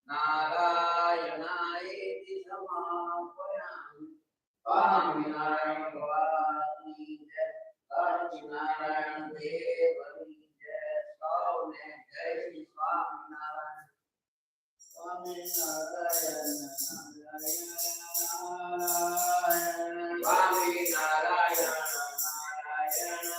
નારાયણાયેતિ સમાપયામિ સ્વામિનારાયણ ભગવાનની જય સચ્ચિનારાયણ દેવની જય સૌને જય શ્રી સ્વામિનારાયણ સ્વામિનારાયણ નારાયણ નારાયણ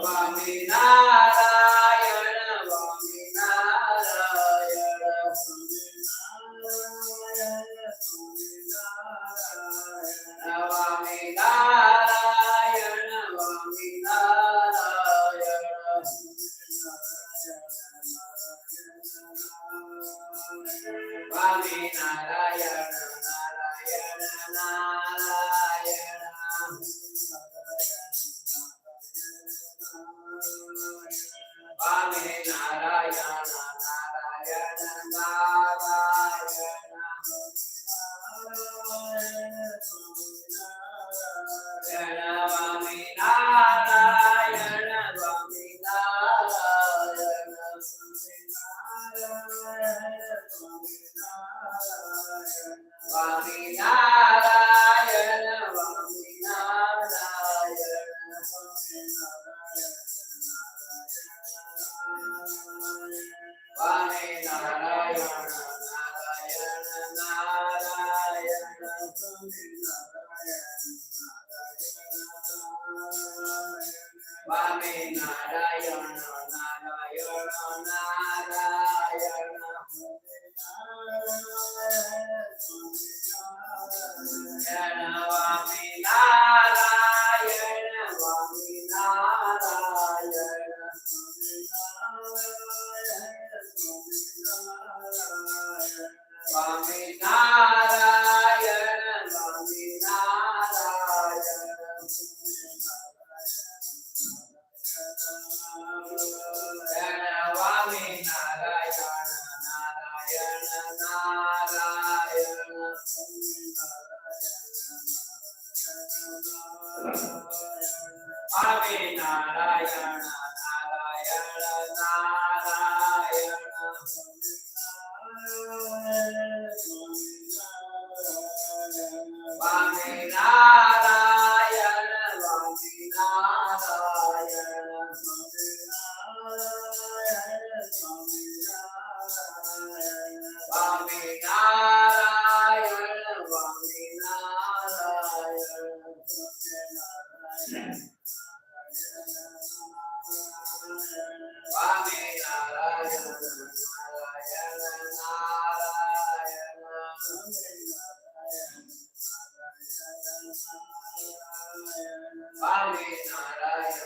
સ્વામિનારાયણ નારાયણ નારાયણ સ્વામિનારાયણ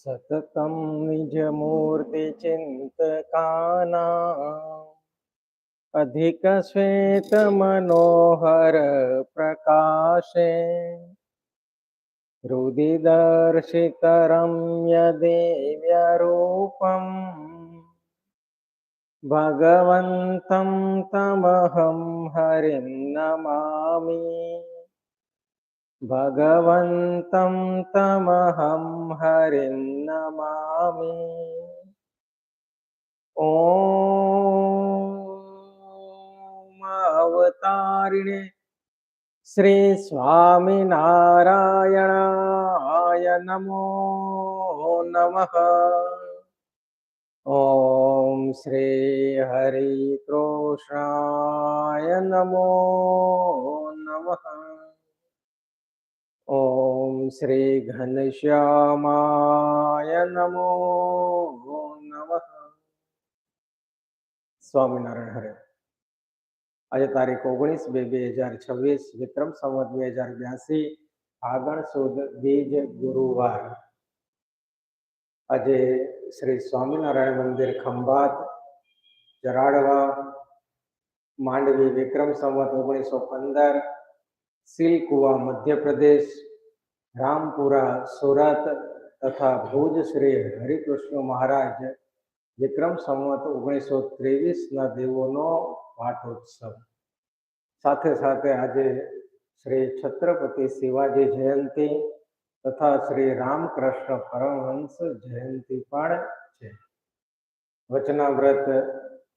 सततं निजमूर्तिचिन्तकानां अधिकश्वेतमनोहर प्रकाशे हृदि दर्शितरम्यदेव्यरूपम् भगवन्तं तमहं हरिं नमामि। भगवन्तं तमहं हरिं नमामि। ॐ अवतारिणे श्री स्वामिनारायणाय नमो नमः। ॐ श्री हरिकृष्णाय नमो નમઃ. ઓમ શ્રી ઘનશ્યામાય નમો નમઃ. સ્વામિનારાયણ હરે. આજે તારીખ 19/2/2026 વિક્રમ સંવત 2082 ફાગણ સુદ બીજ ગુરુવાર. આજે શ્રી સ્વામિનારાયણ મંદિર ખંભાત જરાડવા માંડવી વિક્રમ સંવત 1915 સિલકુવા મધ્યપ્રદેશ રામપુરા સુરત તથા ભુજ શ્રી હરિકૃષ્ણ મહારાજ વિક્રમ સંવત 1923 દેવોનો પાઠોત્સવ. સાથે સાથે આજે શ્રી છત્રપતિ શિવાજી જયંતિ તથા શ્રી રામકૃષ્ણ પરમહંસ જયંતિ પણ છે. વચનાવ્રત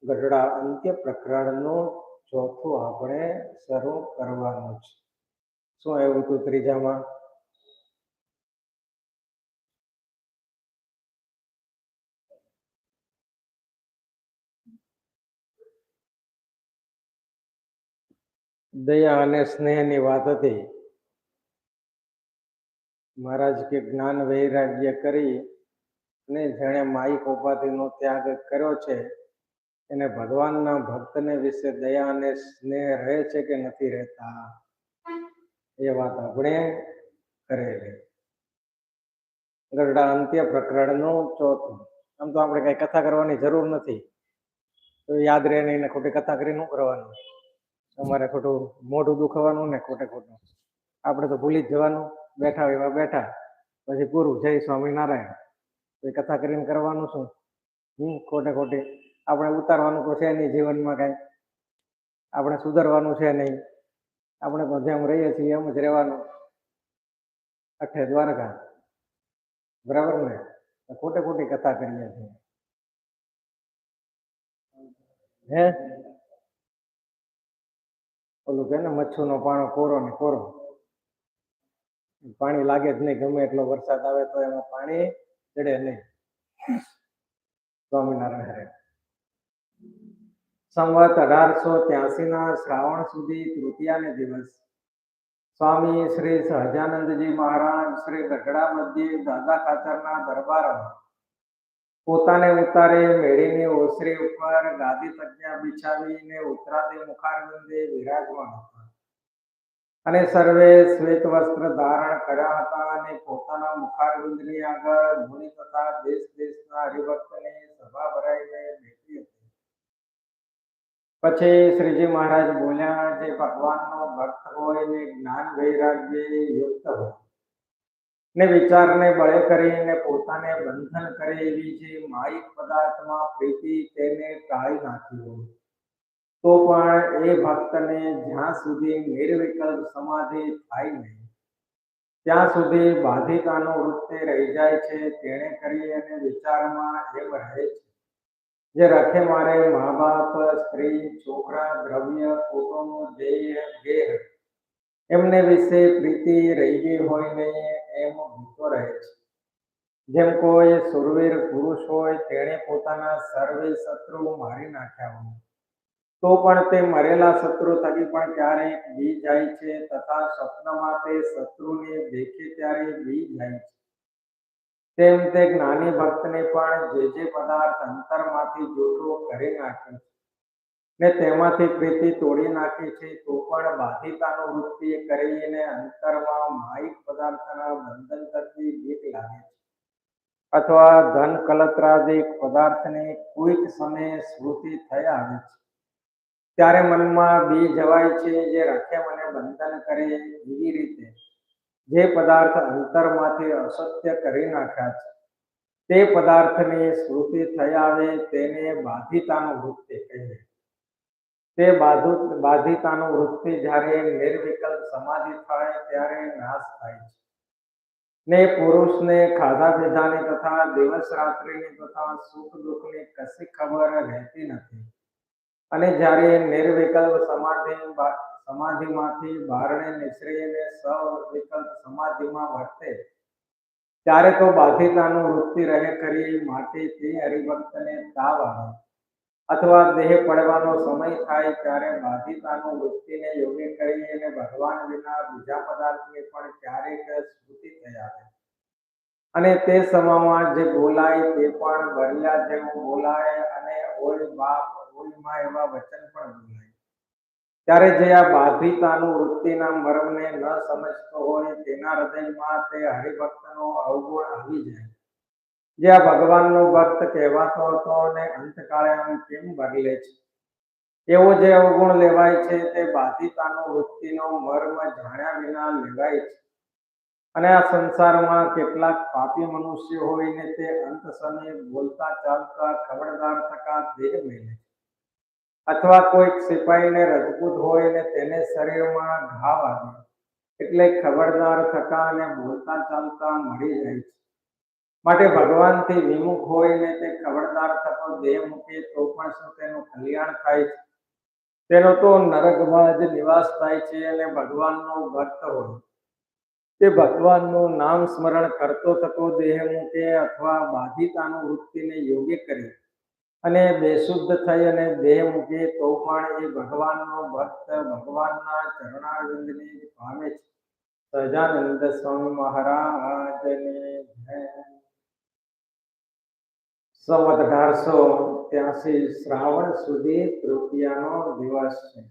ગઢડા અંત્ય પ્રકરણનું ચોથું આપણે શરૂ કરવાનું છે. શું આવ્યું હતું ત્રીજામાં? દયા અને સ્નેહની વાત હતી. મહારાજ કે જ્ઞાન વૈરાગ્ય કરી ને જેણે માયિક ઉપાધિનો ત્યાગ કર્યો છે એને ભગવાનના ભક્તને વિશે દયા અને સ્નેહ રહે છે કે નથી રહેતા, એ વાત આપણે કરેલી. ગરડા અંત્ય પ્રકરણનું ચોથું. આમ તો આપણે કઈ કથા કરવાની જરૂર નથી, તો યાદ રહે નહીં. ખોટી કથા કરી શું કરવાનું? અમારે ખોટું મોઢું દુખવાનું ને ખોટે ખોટું આપણે તો ભૂલી જ જવાનું. બેઠા એવા બેઠા, પછી પૂરું. જય સ્વામિનારાયણ. એ કથા કરીને કરવાનું શું? ખોટે ખોટી આપણે ઉતારવાનું તો છે નહીં જીવનમાં કાંઈ. આપણે સુધરવાનું છે નહીં. આપણે તો જેમ રહીએ છીએ એમ જ રહેવાનું. અઠે દ્વારકા, બરાબર ને? ખોટે ખોટી કથા કરીએ છીએ. હે ઓલું કે ને મચ્છુનો પાણો કોરો ને કોરો. પાણી લાગે જ નહીં. ગમે એટલો વરસાદ આવે તો એમાં પાણી ચડે નહીં. સ્વામિનારાયણ હરે. સંવત 1883 શ્રાવણ સુધી તૃતીયાને દિવસ સ્વામી શ્રી સહજાનંદજી મહારાજ શ્રી ગઢડા મધ્યે દાદા ખાચરના દરબારમાં પોતાને ઉતારે મેળીની ઓસરી ઉપર ગાદી તજ્ઞા બિછાવીને ઉત્તરાદે મુખારવિંદે વિરાજમાન હતા અને સર્વે શ્વેત વસ્ત્ર ધારણ કર્યા હતા અને પોતાના મુખારવિંદની આગળ મુનિ તથા દેશ દેશના હરિભક્તની સભા ભરાઈને બેઠી હતી. પછી શ્રીજી મહારાજ બોલ્યા, જે ભગવાનનો ભક્ત હોય ને જ્ઞાન વૈરાગ્ય યુક્ત હોય ને વિચારને બળે કરીને પોતાને બંધન કરે એવી જે માયિક પદાર્થમાં પ્રીતિ તેને ટાળી નાખી હોય, તો પણ એ ભક્તને જ્યાં સુધી નિર્વિકલ્પ સમાધિ થાય નહીં ત્યાં સુધી બાધિતાનો વૃત્તિ રહી જાય છે. તેણે કરી અને વિચારમાં એમ રહે છે, જે રખે મારે મા બાપ, સ્ત્રી, છોકરા, દ્રવ્ય, કુટુંબ, દેહ, ગેર એમને વિશે પ્રીતિ રહી ગઈ હોય નહીં એમ ભૂતો રહે છે. જેમ કોઈ સુરવીર પુરુષ હોય, તેણે પોતાના સર્વે શત્રુ મારી નાખ્યા હોય, તો પણ તે મરેલા શત્રુ થકી પણ ક્યારેક બી જાય છે તથા સ્વપ્નમાં તે શત્રુને દેખે ત્યારે બી જાય છે. તેમ તે જ્ઞાની ભક્તને પણ જે પદાર્થ અંતરમાંથી જૂઠો કરી નાખ્યો ને તેમાંથી પ્રીતિ તોડી નાખી છે, તો પણ બાધિતાનો વૃત્તિ કરીને અંતરમાં માયિક પદાર્થના બંધન થકી બીક લાગે છે અથવા ધન કલત્રાદિક પદાર્થને કોઈક સમયે સ્મૃતિ થઈ આવે છે ત્યારે મનમાં બી જવાય છે, જે રખે મને બંધન કરે એવી રીતે જે પદાર્થ અંતરમાંથી અસત્ય કરી નાખ્યા છે તે પદાર્થની સ્મૃતિ થઈ આવે તેને બાધિતાનું વૃત્તિ કહીએ. તે બાધિતાનું વૃત્તિ જ્યારે નિર્વિકલ્પ સમાધિ થાય ત્યારે નાશ થાય છે ને પુરુષને ખાધા પીધાની તથા દિવસ રાત્રિની તથા સુખ દુઃખની કશી ખબર રહેતી નથી. અને જ્યારે નિર્વિકલ્પ સમાધિમાંથી બારણે નિસરીને સવિકલ્પ સમાધિમાં વર્તે ત્યારે તો બાધિતાનું વૃત્તિ રહે કરી. માટે તે હરિભક્તને તાવ આવે અથવા દેહ પડવાનો સમય થાય ત્યારે બાધિતાનું વૃત્તિને યોગ્ય કરી અને ભગવાન વિના બીજા પદાર્થની પણ ક્યારેક સ્મૃતિ થઈ આવે અને તે સમયમાં જે બોલાય તે પણ બરિયા જેવું બોલાય અને ઓય બાપ ઓય માં એવા વચન પણ બોલાય ત્યારે જે આ બાધિતાનું વૃત્તિના મર્મને ન સમજતો હોય તેના હૃદયમાં તે હરિભક્તનો અવગુણ આવી જાય. જે આ ભગવાનનો ભક્ત કહેવાતો હતો અને અંતકાળે આમ કેમ બદલે છે, એવો જે અવગુણ લેવાય છે તે બાધિતાનું વૃત્તિનો મર્મ જાણ્યા વિના લેવાય છે. અને આ સંસારમાં કેટલાક પાપી મનુષ્ય હોય ને તે અંત સમયે બોલતા ચાલતા ખબરદાર થકા દેહ મેલે છે, અથવા કોઈક સિપાહીને રજપૂત હોય ને તેને શરીરમાં ઘા વાગે એટલે ખબરદાર થકા અને બોલતા ચાલતા મળી જાય છે. માટે ભગવાનથી વિમુખ હોય ને તે ખબરદાર થતો દેહ મૂકે તો પણ શું તેનું કલ્યાણ થાય છે? તેનો તો નરકમાં જ નિવાસ થાય છે. અને ભગવાનનો ભક્ત હોય તે ભગવાનનું નામ સ્મરણ કરતો થતો દેહ મૂકે અથવા બાધિતાનું વૃત્તિને યોગ્ય કરી અને બેશુદ્ધ થઈ અને દેહ મૂકે તો પણ એ ભગવાનનો ભક્ત ભગવાનના ચરણારવિંદને જ પામે છે. સહજાનંદ સ્વામી મહારાજની જય. સંવત 1883 શ્રાવણ સુધી તૃતીયાનો દિવસ છે.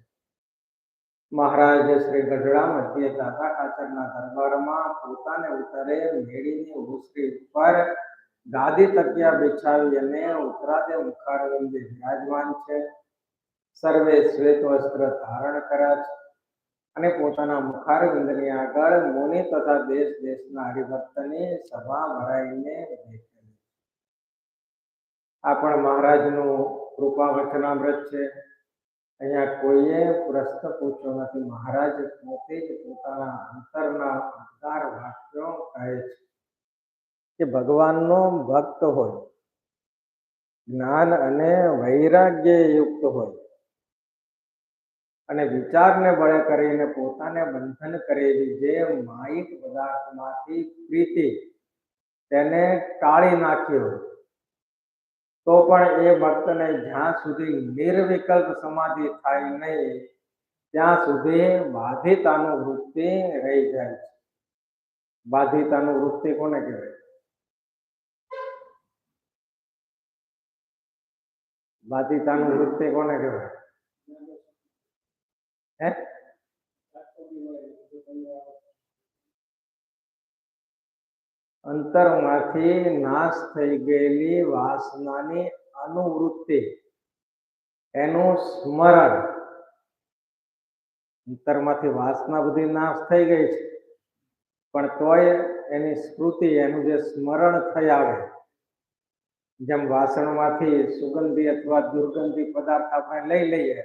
મહારાજ શ્રી ગઢડા મધ્ય દાદા ખાચરના દરબારમાં પોતાને ઉત્તરે મેળીની ઓસરી ઉપર ગાદી તકિયા બિછાવી અને ઉત્તરાદે મુખારવિંદે વિરાજમાન છે. સર્વે શ્વેત વસ્ત્ર ધારણ કર્યા છે અને પોતાના મુખારવિંદની આગળ મુનિ તથા દેશ દેશના હરિભક્તની સભા ભરાઈને બેઠેલી. આ પણ મહારાજનું કૃપા વચનામૃત છે. અહીંયા કોઈએ પ્રશ્ન પૂછ્યો નથી. મહારાજ પોતે જ પોતાના અંતરના ઉદ્ગાર વાક્યો કહે છે કે ભગવાનનો ભક્ત હોય, જ્ઞાન અને વૈરાગ્ય યુક્ત હોય અને વિચારને બળે કરીને પોતાને બંધન કરેલી જે માયિક પદાર્થમાંથી પ્રીતિ તેને ટાળી નાખ્યો તો પણ એ ભક્તને જ્યાં સુધી નિર્વિકલ્પ સમાધિ થાય નહીં ત્યાં સુધી બાધિતાનું વૃત્તિ રહી જાય છે. બાધિતાનું વૃત્તિ કોને કહેવાય? બાધિતાનું વૃત્તિ કોને કહેવાય? હે? અંતરમાંથી નાશ થઈ ગયેલી વાસનાની અનુવૃત્તિ, એનું સ્મરણ. અંતરમાંથી વાસના બધી નાશ થઈ ગઈ છે પણ તોય એની સ્મૃતિ, એનું જે સ્મરણ થઈ આવે. જેમ વાસણમાંથી સુગંધી અથવા દુર્ગંધી પદાર્થ આપણે લઈ લઈએ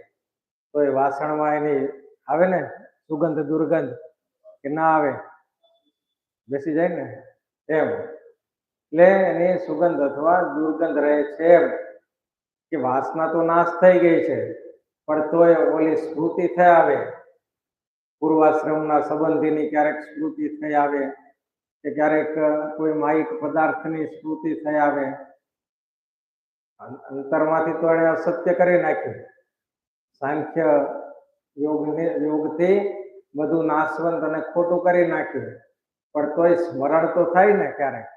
તો એ વાસણમાં એની આવે ને સુગંધ દુર્ગંધ કે ના આવે? બેસી જાય ને એમ. એટલે એની સુગંધ અથવા દુર્ગંધ રહે છે. એમ કે વાસના તો નાશ થઈ ગઈ છે પણ તોય ઓલી સ્મૃતિ થઈ આવે. પૂર્વાશ્રમના સંબંધીની ક્યારેક સ્મૃતિ થઈ આવે કે ક્યારેક કોઈ માયિક પદાર્થની સ્મૃતિ થઈ આવે. અંતરમાંથી તો એને અસત્ય કરી નાખ્યું. સાંખ્ય યોગથી બધું નાશવંત અને ખોટું કરી નાખ્યું પણ તોય સ્મરણ તો થાય ને ક્યારેક?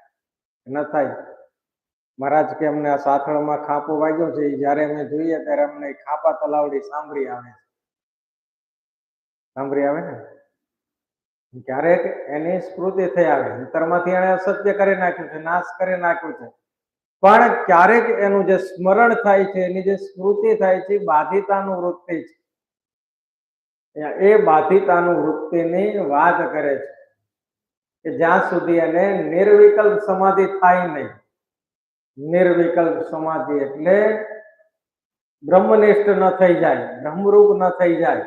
ન થાય. મહારાજ કે અમને આ સાથળમાં ખાપો વાગ્યો છે, જયારે અમે જોઈએ ત્યારે અમને ખાપા તલાવડી સાંભળી આવે છે. સાંભળી આવે ને? ક્યારેક એની સ્મૃતિ થઈ આવે. અંતરમાંથી એને અસત્ય કરી નાખ્યું છે, નાશ કરી નાખ્યું છે પણ ક્યારેક એનું જે સ્મરણ થાય છે, એની જે સ્મૃતિ થાય છે, બાધિતાનું વૃત્તિ છે. એ બાધિતાનું વૃત્તિની વાત કરે છે કે જ્યાં સુધી એને નિર્વિકલ્પ સમાધિ થાય નહીં. નિર્વિકલ્પ સમાધિ એટલે બ્રહ્મનિષ્ઠ ન થઈ જાય, બ્રહ્મરૂપ ન થઈ જાય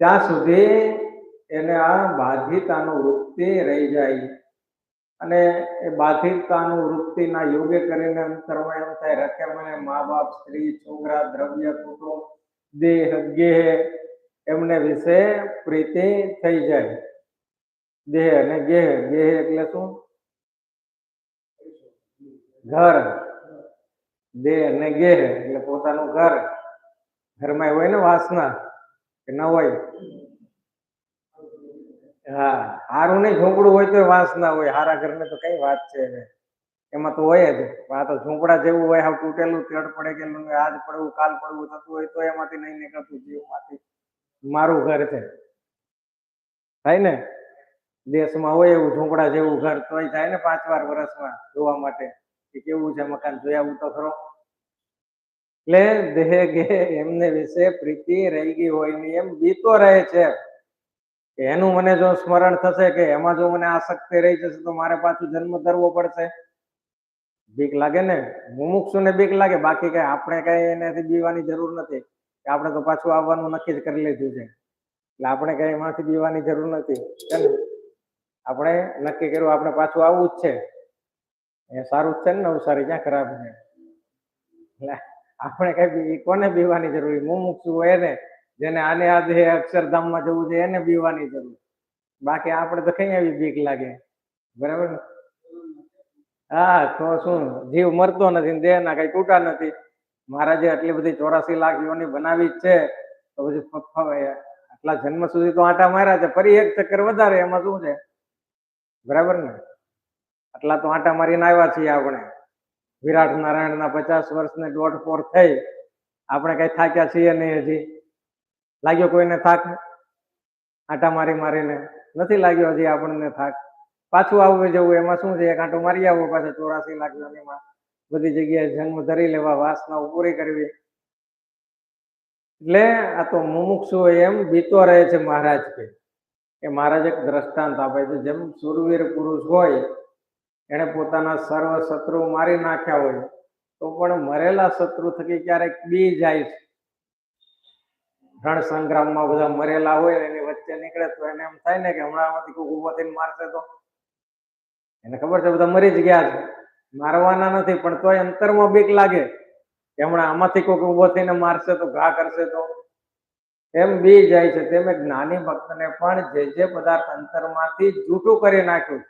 ત્યાં સુધી એને આ બાધિતાનું વૃત્તિ રહી જાય. અને એ બાધિતાનું વૃત્તિના યોગ્ય કરીને અંતરમાં એમ થાય રખે મને મા બાપ, સ્ત્રી, છોકરા, દ્રવ્ય, કુટુંબ, દેહ, ગેહ એમને વિશે પ્રીતિ થઈ જાય. દેહ અને ગેહ. ગેહ એટલે શું? ઘર. દેહ અને ગેહ એટલે પોતાનું ઘર, ઘરમાં હોય ને વાસના કે ન હોય? હા, હારું નહીં ઝૂંપડું હોય તો વાસના હોય, હારા ઘરને તો કઈ વાત છે એને, એમાં તો હોય જ. આ તો ઝૂંપડા જેવું હોય, હાવ તૂટેલું, તેડ પડે ગયેલું, આજ પડવું કાલ પડવું થતું હોય તો એમાંથી નહીં નીકળતું જીવમાંથી મારું ઘર છે, થાય ને? દેશમાં હોય એવું ઝૂંપડા જેવું ઘર તોય જાય ને 5 વાર વર્ષમાં જોવા માટે કે કેવું છે મકાન, જોયા આવું તો ખરો. એટલે દેહ ગે એમને વિશે પ્રીતિ રહી ગઈ હોય ની એમ બીતો રહે છે કે એનું મને જો સ્મરણ થશે કે એમાં જો મને આસક્તિ રહી જશે તો મારે પાછું જન્મ ધરવો પડશે. બીક લાગે ને, મુમુક્ષુને બીક લાગે, બાકી કઈ આપણે કઈ એનાથી બીવાની જરૂર નથી કે આપણે તો પાછું આવવાનું નક્કી જ કરી લીધું છે એટલે આપણે કઈ એમાંથી બીવાની જરૂર નથી. આપણે નક્કી કર્યું આપણે પાછું આવવું જ છે, એ સારું જ છે ને, નવસારી ક્યાં ખરાબ છે? એટલે આપણે કઈ કોને બીવાની જરૂર? મુમુક્ષુ હોય ને, જેને આને આ દેહ અક્ષરધામમાં જવું છે એને બીવાની જરૂર, બાકી આપણે તો કઈ આવી બીક લાગે, બરાબર ને? હા, તો શું જીવ મરતો નથી, દેહ ના કઈ તૂટા નથી. મહારાજે આટલી બધી 84 લાખ યોની બનાવી જ છે તો પછી આટલા જન્મ સુધી તો આટા માર્યા છે, ફરી એક ચક્કર વધારે, એમાં શું છે? બરાબર ને? આટલા તો આટા મારીને આવ્યા છીએ આપણે. વિરાટ નારાયણના 50 વર્ષને દોઢ થઈ, આપણે કઈ થાક્યા છીએ નહીં હજી? લાગ્યો કોઈને થાક? આટા મારી મારીને નથી લાગ્યો હજી આપણને થાક. પાછું આવવું જવું એમાં શું છે? એક આંટો મારી આવવો પાછા 84 લાખ યોનીમાં, બધી જગ્યાએ જન્મ ધરી લેવા, વાસનાઓ પૂરી કરવી. એટલે આ તો મુમુક્ષુ એમ બીતો રહે છે. મહારાજ કે મહારાજ એક દ્રષ્ટાંત આપે છે, જેમ સુરવીર પુરુષ હોય એને પોતાના સર્વ શત્રુ મારી નાખ્યા હોય તો પણ મરેલા શત્રુ થકી ક્યારેક બી જાય છે. રણ સંગ્રામમાં બધા મરેલા હોય એની વચ્ચે નીકળે તો એને એમ થાય ને કે હમણાં આમાંથી કોઈ ઉભો થઈને મારશે તો, એને ખબર છે બધા મરી જ ગયા છે, મારવાના નથી, પણ તોય અંતરમાં બીક લાગે કે હમણાં આમાંથી કોઈ ઉભો થઈને મારશે તો, ઘા કરશે તો, એમ બી જાય છે. તેમ જ્ઞાની ભક્તને પણ જે પદાર્થ અંતરમાંથી જૂઠું કરી નાખ્યું.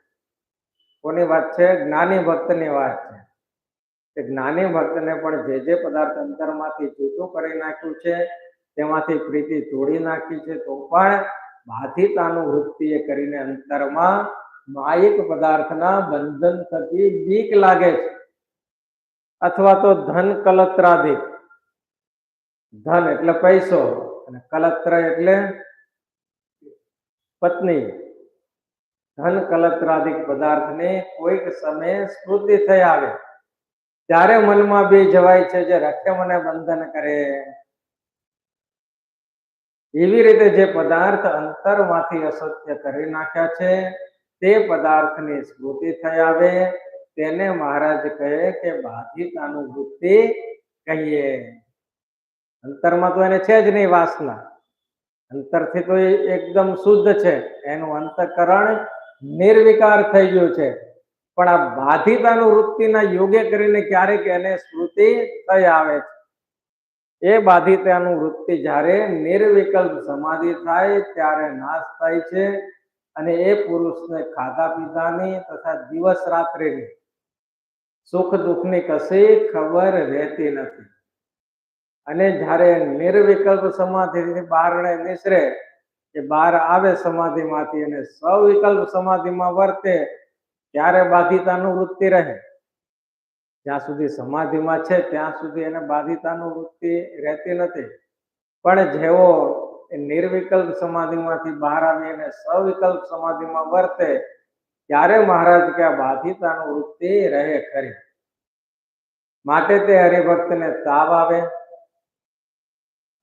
કોની વાત છે? જ્ઞાની ભક્તની વાત છે. કે જ્ઞાની ભક્તને પણ જે પદાર્થ અંતરમાંથી જૂઠું કરી નાખ્યું છે તેમાંથી પ્રીતિ તોડી નાખી છે, તો પણ બાધિતાનું વૃત્તિએ કરીને અંતરમાં માયિક પદાર્થના બંધન થકી બીક લાગે છે. અથવા તો ધન કલત્રાદિક, ધન એટલે પૈસો અને કલત્ર એટલે પત્ની, ધન કલત્રાદિક પદાર્થને કોઈક સમયે સ્મૃતિ થઈ આવે ત્યારે મનમાં બી જવાય છે જે રખે મને બંધન કરે. એવી રીતે જે પદાર્થ અંતરમાંથી અસત્ય કરી નાખ્યા છે તે પદાર્થની સ્મૃતિ થઈ આવે તેને મહારાજ કહે કે બાધિતાનુવૃત્તિ કહીએ. અંતરમાં તો એને છે જ નહીં વાસના, અંતરથી તો એકદમ શુદ્ધ છે, એનું અંતઃકરણ નિર્વિકાર થઈ ગયું છે, પણ આ બાધિતાનું વૃત્તિના યોગે કરીને ક્યારેક એને સ્મૃતિ થઈ આવે છે. એ બાધિતાનું વૃત્તિ જ્યારે નિર્વિકલ્પ સમાધિ થાય ત્યારે નાશ થાય છે અને એ પુરુષને ખાધા પીધાની તથા દિવસ રાત્રિની સુખ દુઃખની કશી ખબર રહેતી નથી. અને જ્યારે નિર્વિકલ્પ સમાધિથી બહારને નિસરે કે બહાર આવે સમાધિમાંથી અને સવિકલ્પ સમાધિમાં વર્તે ત્યારે બાધિતાનું વૃત્તિ રહે. જ્યાં સુધી સમાધિમાં છે ત્યાં સુધી એને બાધિતાનું વૃત્તિ રહેતી નથી, પણ જેવો નિર્વિકલ્પ સમાધિમાંથી બહાર આવી અને સવિકલ્પ સમાધિમાં વર્તે ત્યારે મહારાજ કે આ બાધિતાનું વૃત્તિ રહે ખરી. માટે તે હરિભક્તને તાવ આવે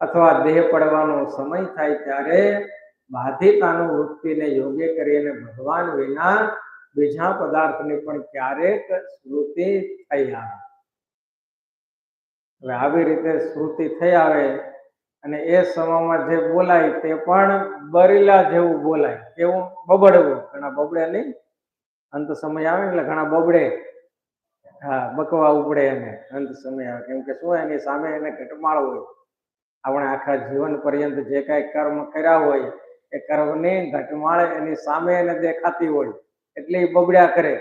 અથવા દેહ પડવાનો સમય થાય ત્યારે બાધિતાનું વૃત્તિને યોગ્ય કરીને ભગવાન વિના બીજા પદાર્થની પણ ક્યારેક સ્મૃતિ થઈ આવે. હવે આવી રીતે સ્મૃતિ થઈ આવે અને એ સમયમાં જે બોલાય તે પણ બરેલા જેવું બોલાય. કેવું? બબડવું. ઘણા બબડે નહીં, અંત સમય આવે એટલે ઘણા બબડે, હા, બકવા ઉપડે એને અંત સમય આવે, કેમ કે શું એની સામે એને ઘટમાળ હોય. આપણે આખા જીવન પર્યંત જે કાંઈ કર્મ કર્યા હોય એ કર્મની ઘટમાળ એની સામે એને દેખાતી હોય એટલે એ બબડ્યા કરે.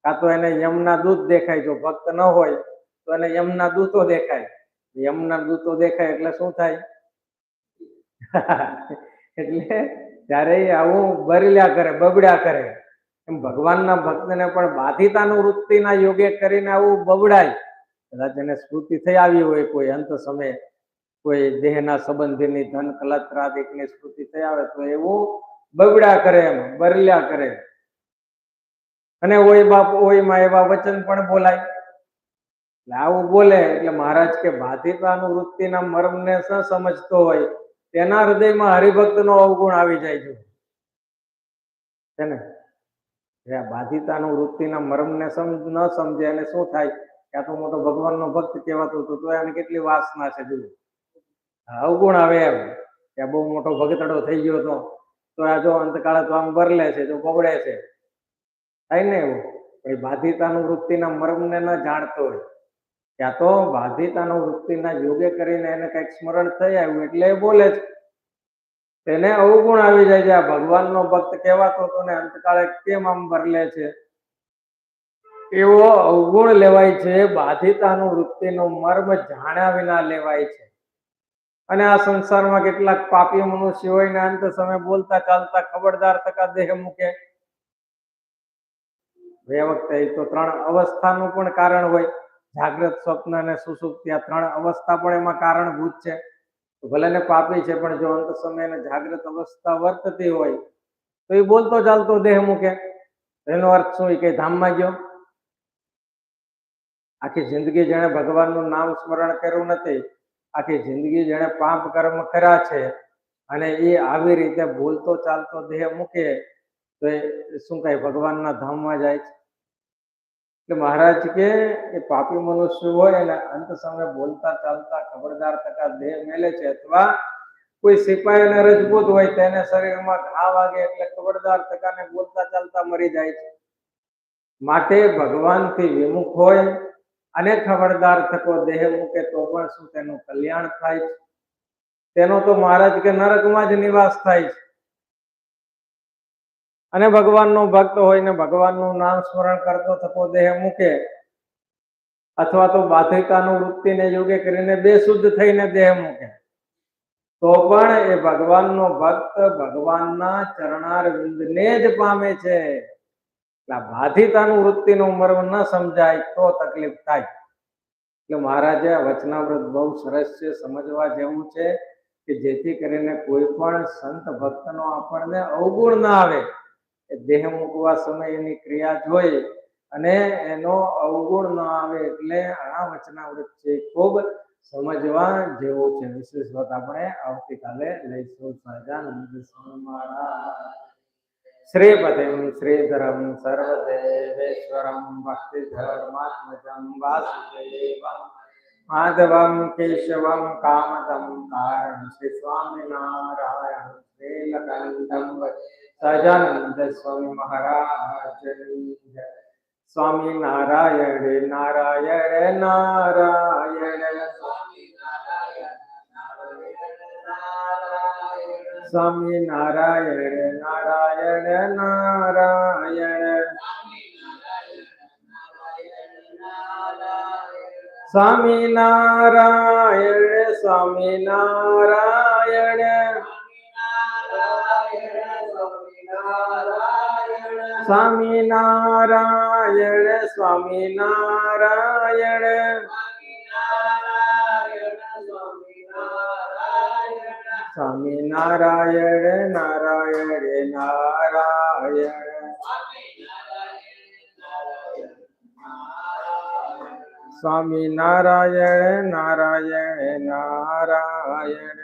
કાં તો એને યમના દૂત દેખાય, જો ભક્ત ન હોય તો એને યમના દૂતો દેખાય. યમના દૂતો દેખાય એટલે શું થાય? એટલે ત્યારે આવું બરલ્યા કરે, બબડ્યા કરે. એમ ભગવાનના ભક્તને પણ બાધિતાનું વૃત્તિના યોગે કરીને આવું બબડાય. કદાચ એને સ્ફૂર્તિ થઈ આવી હોય કોઈ અંત સમયે, કોઈ દેહના સંબંધીની ધન કલત્રાદિકની સ્ફૂર્તિ થઈ આવે તો એવું બબડ્યા કરે, એમ બરલ્યા કરે. અને ઓય બાપ ઓય માં એવા વચન પણ બોલાય. એટલે આવું બોલે એટલે મહારાજ કે બાધિતાનું વૃત્તિના મર્મને ન સમજતો હોય તેના હૃદયમાં હરિભક્તનો અવગુણ આવી જાય છે ને. બાધિતાનું વૃત્તિના મર્મને ન સમજે અને શું થાય કે આ તો મોટો ભગવાનનો ભક્ત કહેવાતો હતો તો એને કેટલી વાસના છે, જુઓ અવગુણ આવે એમ કે બહુ મોટો ભગતડો થઈ ગયો હતો તો આ જો અંતકાળે તો આમ બરલે છે, તો બગડે છે, થાય ને એવું. પણ બાધિતાનું વૃત્તિના મર્મને ન જાણતો હોય, ત્યાં તો બાધિતાનું વૃત્તિના યોગે કરીને એને કઈક સ્મરણ થઈ આવ્યું એટલે એ બોલે છે. તેને અવગુણ આવી જાય છે. આ ભગવાનનો ભક્ત કહેવાતો હતો ને અંતકાળે કેમ આમ બરલે છે, એવો અવગુણ લેવાય છે. બાધિતાનું વૃત્તિનું મર્મ જાણ્યા વિના લેવાય છે. અને આ સંસારમાં કેટલાક પાપી મનુષ્ય હોય ને અંત સમય બોલતા ચાલતા ખબરદાર થતા દેહ મૂકે. એ વખતે તો 3 અવસ્થાનું પણ કારણ હોય. જાગ્રત, સ્વપ્ન અને સુષુપ્તિ, આ 3 અવસ્થા પણ એમાં કારણભૂત છે. ભલે ને પાપી છે પણ જો અંત સમયે જાગ્રત અવસ્થા વર્તતી હોય તો એ બોલતો ચાલતો દેહ મૂકે. એનો અર્થ શું? કે ધામમાં ગયો. આખી જિંદગી જેણે ભગવાનનું નામ સ્મરણ કર્યું નથી, આખી જિંદગી જેણે પાપ કર્મ કર્યા છે અને એ આવી રીતે બોલતો ચાલતો દેહ મૂકે તો એ શું કહે? ભગવાનના ધામમાં જાય છે. એટલે મહારાજ કે એ પાપી મનુષ્ય હોય અને અંત સમય બોલતા ચાલતા ખબરદાર થતા દેહ મેલે છે, અથવા કોઈ સિપાહી અને રજપૂત હોય તેને શરીરમાં ઘા વાગે એટલે ખબરદાર થતા ને બોલતા ચાલતા મરી જાય છે. માટે ભગવાનથી વિમુખ હોય અને ખબરદાર થકો દેહ મૂકે તો પણ શું તેનું કલ્યાણ થાય છે? તેનો તો મહારાજ કે નરકમાં જ નિવાસ થાય છે. અને ભગવાનનો ભક્ત હોય ને ભગવાનનું નામ સ્મરણ કરતો થકો દેહ મૂકે અથવા તો બાધિકાનું વૃત્તિને યોગે કરીને બેશુદ્ધ થઈને દેહ મૂકે તો પણ એ ભગવાનનો ભક્ત ભગવાનના ચરણારવિંદને જ પામે છે. બાધિતાનું વૃત્તિનું મર્મ ન સમજાય તો તકલીફ થાય. એટલે મહારાજે વચનામૃત બહુ સરસ છે, સમજવા જેવું છે કે જેથી કરીને કોઈ પણ સંત ભક્તનો આપણને અવગુણ ના આવે. દેહ મૂકવા સમય એની ક્રિયા જોઈ અને એનો અવગુણ ન આવે એટલે આ વચનામૃત છે ખૂબ સમજવા જેવું છે. વિશેષ વાત આપણે આવતીકાલે લઈશું. સહજાનંદ સ્વામી મહારાજ શ્રીપતિમ શ્રીધરમ સર્વદેવેશ્વરમ ભક્તિધર્માત્મજં વાસુદેવમ માધવમ કેશવમ કામદમ કારણ શ્રી સ્વામિનારાયણ શ્રીલકંઠમ સહજાનંદ સ્વામી મહારાજની જય. સ્વામી નારાયણ નારાયણ નારાયણ સ્વામી નારાયણ નારાયણ નારાયણ સ્વામી નારાયણ સ્વામી નારાયણ સ્વામી નારાયણ સ્વામી નારાયણ સ્વામી નારાયણ નારાયણ નારાયણ સ્વામી નારાયણ નારાયણ નારાયણ